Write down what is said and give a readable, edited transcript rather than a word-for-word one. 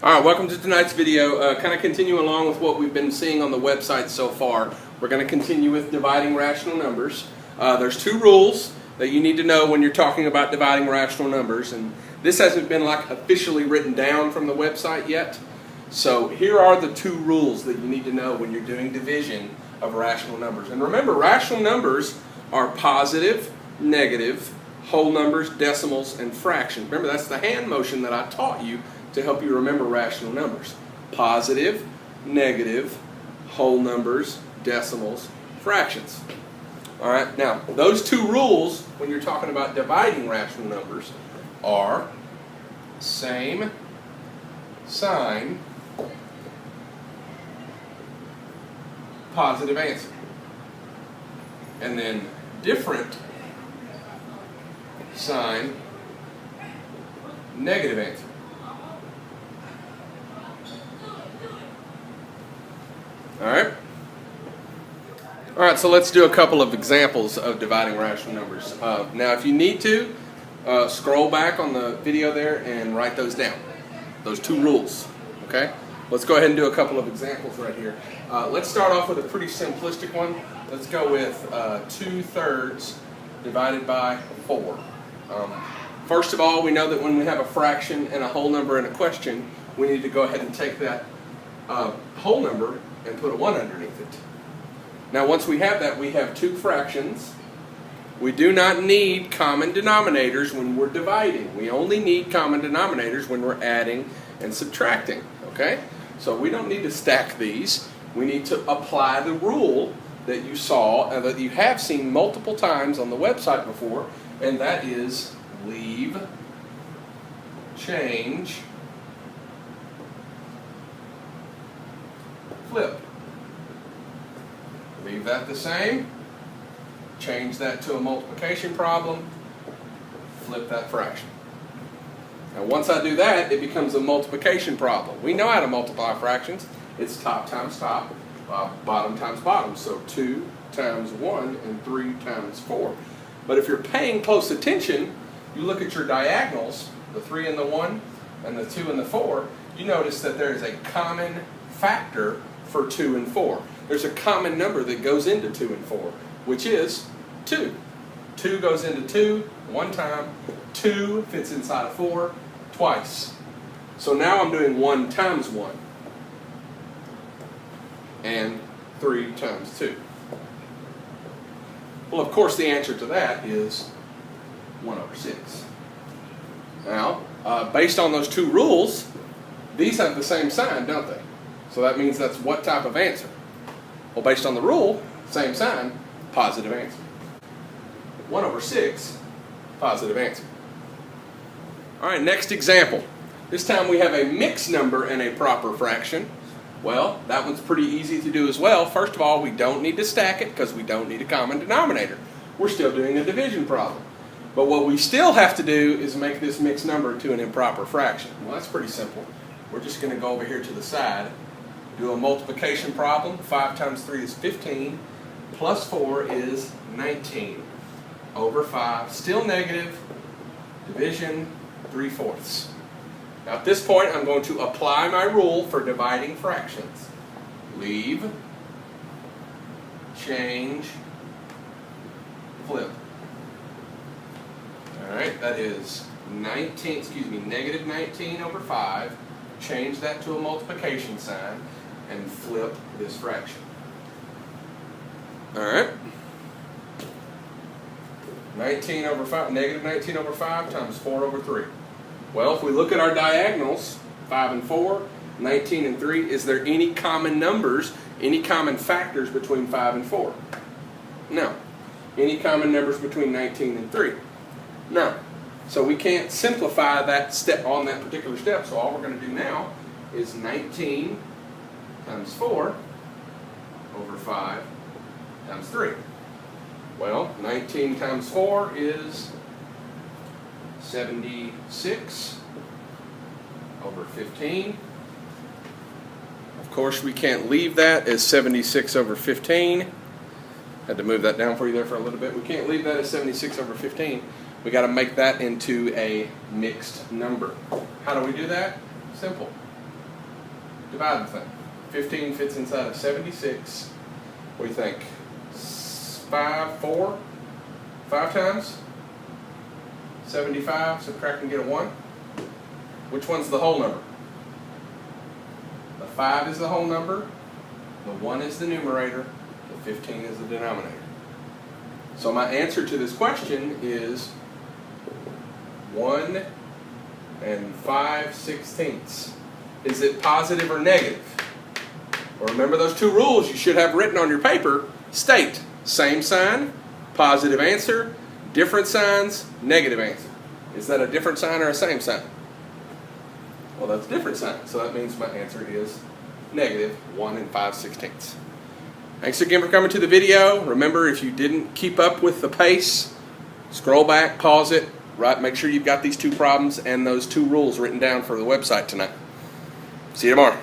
Alright, welcome to tonight's video. Kind of continue along with what we've been seeing on the website so far. We're going to continue with dividing rational numbers. There's two rules that you need to know when you're talking about dividing rational numbers, and this hasn't been officially written down from the website yet. So here are the two rules that you need to know when you're doing division of rational numbers. And remember, rational numbers are positive, negative, whole numbers, decimals, and fractions. Remember, that's the hand motion that I taught you to help you remember rational numbers. Positive, negative, whole numbers, decimals, fractions. Alright, now those two rules when you're talking about dividing rational numbers are same sign, positive answer. And then different sign, negative answer. Alright, so let's do a couple of examples of dividing rational numbers. Now if you need to, scroll back on the video there and write those down. Those two rules. Okay? Let's go ahead and do a couple of examples right here. Let's start off with a pretty simplistic one. Let's go with 2/3 divided by 4. First of all, we know that when we have a fraction and a whole number in a question, we need to go ahead and take that whole number and put a 1 underneath it. Now once we have that, we have two fractions. We do not need common denominators when we're dividing. We only need common denominators when we're adding and subtracting. Okay? So we don't need to stack these. We need to apply the rule that you saw and that you have seen multiple times on the website before, and that is leave, change, flip. Leave that the same, change that to a multiplication problem, flip that fraction. Now once I do that, it becomes a multiplication problem. We know how to multiply fractions. It's top times top, bottom times bottom. So 2 times 1 and 3 times 4. But if you're paying close attention, you look at your diagonals, the 3 and the 1 and the 2 and the 4, you notice that there is a common factor for 2 and 4. There's a common number that goes into 2 and 4, which is 2. 2 goes into 2 one time. 2 fits inside of 4 twice. So now I'm doing 1 times 1 and 3 times 2. Well, of course, the answer to that is 1/6. Now, based on those two rules, these have the same sign, don't they? So that means that's what type of answer? Well, based on the rule, same sign, positive answer. 1/6, positive answer. Alright, next example. This time we have a mixed number and a proper fraction. Well, that one's pretty easy to do as well. First of all, we don't need to stack it because we don't need a common denominator. We're still doing a division problem. But what we still have to do is make this mixed number to an improper fraction. Well, that's pretty simple. We're just going to go over here to the side, do a multiplication problem. 5 times 3 is 15, plus 4 is 19. Over 5, still negative, division 3/4. Now at this point, I'm going to apply my rule for dividing fractions. Leave, change, flip. Alright, that is negative 19 over 5. Change that to a multiplication sign and flip this fraction. Alright. 19 over 5, negative 19 over 5 times 4 over 3. Well, if we look at our diagonals, 5 and 4, 19 and 3, is there any common numbers, any common factors between 5 and 4? No. Any common numbers between 19 and 3? No. So we can't simplify that step on that particular step, so all we're going to do now is 19 times 4 over 5 times 3. Well, 19 times 4 is 76 over 15. Of course, we can't leave that as 76 over 15. Had to move that down for you there for a little bit. We can't leave that as 76 over 15. We got to make that into a mixed number. How do we do that? Simple. Divide the thing. 15 fits inside of 76. What do you think? 4? 5 times? 75, subtract and get a 1. Which one's the whole number? The 5 is the whole number, the 1 is the numerator, the 15 is the denominator. So my answer to this question is 1 5/16. Is it positive or negative? Well, remember those two rules you should have written on your paper. State, same sign, positive answer, different signs, negative answer. Is that a different sign or a same sign? Well, that's a different sign, so that means my answer is negative 1 5/16. Thanks again for coming to the video. Remember, if you didn't keep up with the pace, scroll back, pause it, make sure you've got these two problems and those two rules written down for the website tonight. See you tomorrow.